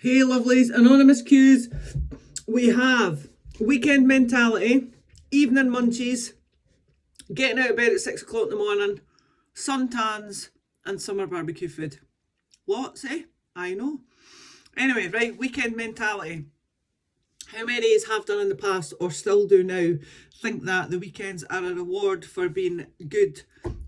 Hey lovelies, Anonymous Qs. We have weekend mentality, evening munchies, getting out of bed at 6 o'clock in the morning, suntans, and summer barbecue food. Lots, eh? I know. Anyway, right, weekend mentality. How many have done in the past or still do now think that the weekends are a reward for being good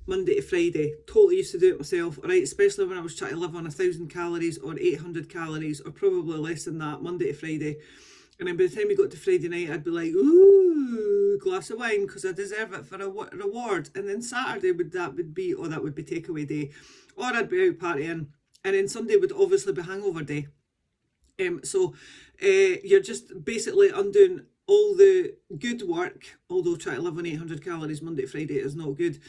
Monday to Friday? Totally used to do it myself, alright, especially when I was trying to live on 1,000 calories or 800 calories or probably less than that Monday to Friday. And then by the time we got to Friday night, I'd be like, ooh, glass of wine because I deserve it for a reward. And then Saturday that would be takeaway day, or I'd be out partying. And then Sunday would obviously be hangover day. So you're just basically undoing all the good work, although trying to live on 800 calories Monday to Friday is not good.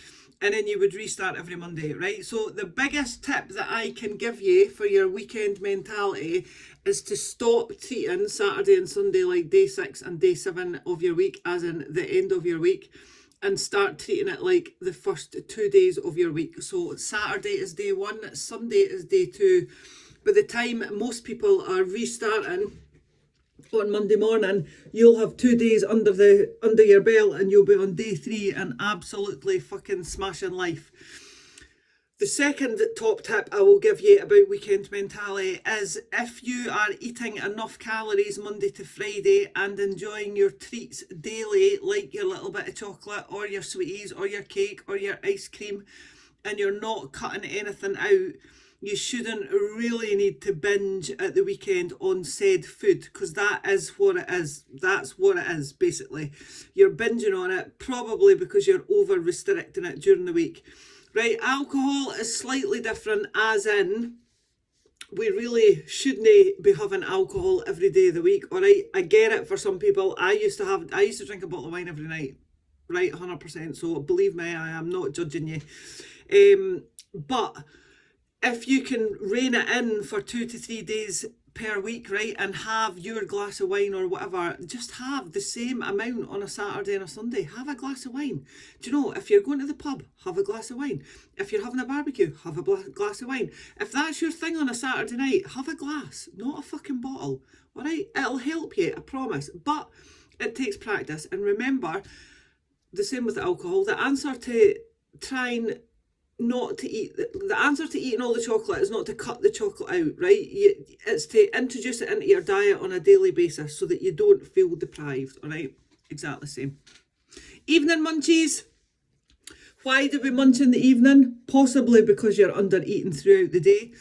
And then you would restart every Monday, right? So the biggest tip that I can give you for your weekend mentality is to stop treating Saturday and Sunday like day 6 and day 7 of your week, as in the end of your week, and start treating it like the first 2 days of your week. So Saturday is day 1, Sunday is day 2. By the time most people are restarting on Monday morning, you'll have 2 days under your belt and you'll be on day 3 and absolutely fucking smashing life. The second top tip I will give you about weekend mentality is if you are eating enough calories Monday to Friday and enjoying your treats daily, like your little bit of chocolate or your sweeties or your cake or your ice cream, and you're not cutting anything out, you shouldn't really need to binge at the weekend on said food, because that is what it is. That's what it is, basically. You're binging on it probably because you're over restricting it during the week. Right, alcohol is slightly different, as in we really shouldn't be having alcohol every day of the week. All right, I get it for some people. I used to drink a bottle of wine every night, right, 100%. So believe me, I am not judging you. But if you can rein it in for 2 to 3 days per week, right, and have your glass of wine or whatever, just have the same amount on a Saturday and a Sunday. Have a glass of wine. Do you know, if you're going to the pub, have a glass of wine. If you're having a barbecue, have a glass of wine. If that's your thing on a Saturday night, have a glass, not a fucking bottle. All right, it'll help you, I promise. But it takes practice. And remember, the same with alcohol, the answer to trying not to eat, the answer to eating all the chocolate is not to cut the chocolate out, right? It's to introduce it into your diet on a daily basis so that you don't feel deprived, all right? Exactly the same. Evening munchies. Why do we munch in the evening? Possibly because you're under eating throughout the day,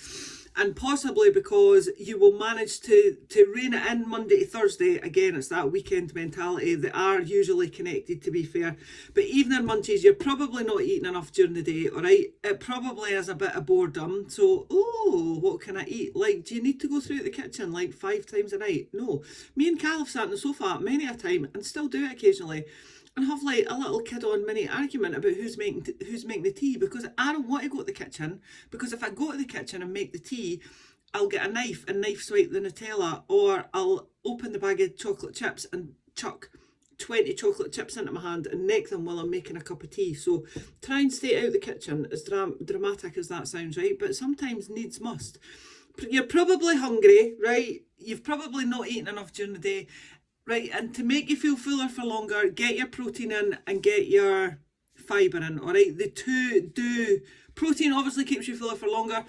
and possibly because you will manage to rein it in Monday to Thursday. Again, it's that weekend mentality. They are usually connected, to be fair. But evening munchies, you're probably not eating enough during the day, all right? It probably is a bit of boredom. So, what can I eat? Like, do you need to go through the kitchen like 5 times a night? No. Me and Cal have sat on the sofa many a time and still do it occasionally, and have like a little kid-on mini argument about who's making the tea, because I don't want to go to the kitchen, because if I go to the kitchen and make the tea, I'll get a knife and knife swipe the Nutella, or I'll open the bag of chocolate chips and chuck 20 chocolate chips into my hand and neck them while I'm making a cup of tea. So try and stay out of the kitchen, as dramatic as that sounds, right? But sometimes needs must. You're probably hungry, right? You've probably not eaten enough during the day. Right, and to make you feel fuller for longer, get your protein in and get your fibre in, all right? The two do. Protein obviously keeps you fuller for longer.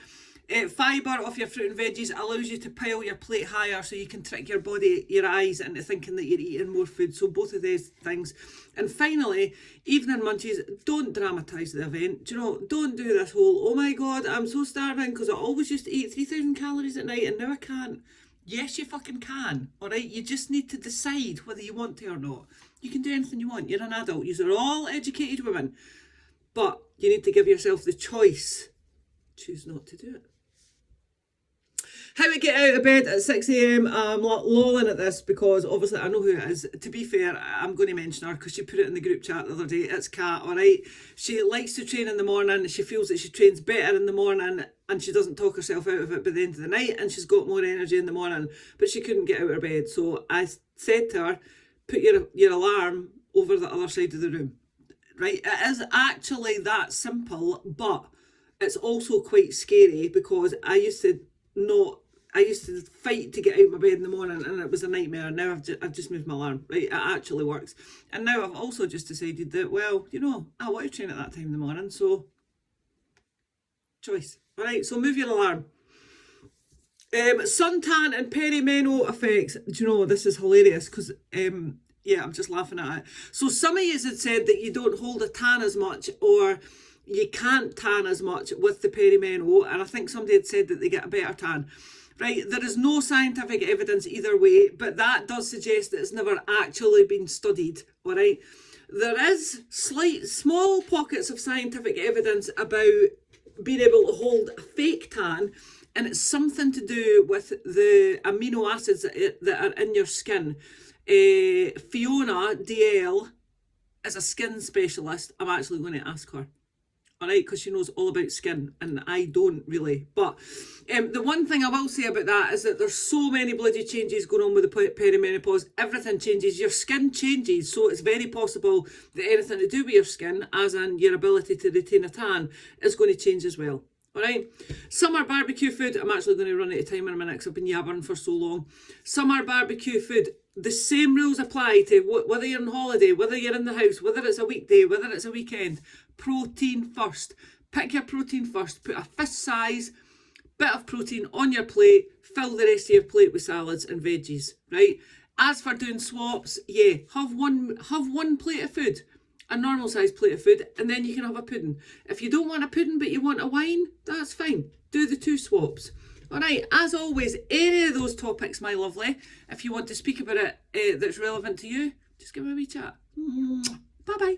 Fibre off your fruit and veggies allows you to pile your plate higher so you can trick your body, your eyes, into thinking that you're eating more food. So both of these things. And finally, evening munchies, don't dramatise the event. Do you know, don't do this whole, oh my God, I'm so starving because I always used to eat 3,000 calories at night and now I can't. Yes, you fucking can, all right? You just need to decide whether you want to or not. You can do anything you want. You're an adult. You're all educated women. But you need to give yourself the choice. Choose not to do it. How we get out of bed at 6 a.m. I'm lolling at this because obviously I know who it is. To be fair, I'm going to mention her because she put it in the group chat the other day. It's Kat, all right? She likes to train in the morning. She feels that she trains better in the morning and she doesn't talk herself out of it by the end of the night, and she's got more energy in the morning, but she couldn't get out of her bed. So I said to her, put your alarm over the other side of the room, right? It is actually that simple, but it's also quite scary because I used to not I used to fight to get out of my bed in the morning, and it was a nightmare. And now I've just moved my alarm. Right, it actually works. And now I've also just decided that, well, you know, I want to train at that time in the morning, so choice. All right, so move your alarm. Suntan and peri-meno effects. Do you know, this is hilarious because yeah, I'm just laughing at it. So some of you had said that you don't hold a tan as much, or you can't tan as much with the peri-meno, and I think somebody had said that they get a better tan. Right, there is no scientific evidence either way, but that does suggest that it's never actually been studied, all right? There is small pockets of scientific evidence about being able to hold a fake tan, and it's something to do with the amino acids that are in your skin. Fiona DL is a skin specialist. I'm actually going to ask her. All right, because she knows all about skin and I don't really. But the one thing I will say about that is that there's so many bloody changes going on with the perimenopause. Everything changes. Your skin changes. So it's very possible that anything to do with your skin, as in your ability to retain a tan, is going to change as well. All right. Summer barbecue food. I'm actually going to run out of time in a minute because I've been yabbering for so long. Summer barbecue food. The same rules apply to whether you're on holiday, whether you're in the house, whether it's a weekday, whether it's a weekend. Protein first. Pick your protein first. Put a fist size bit of protein on your plate. Fill the rest of your plate with salads and veggies. Right. As for doing swaps, yeah, have one plate of food, a normal size plate of food, and then you can have a pudding. If you don't want a pudding but you want a wine, that's fine. Do the 2 swaps. All right, as always, any of those topics, my lovely, if you want to speak about it that's relevant to you, just give me a wee chat. Bye-bye.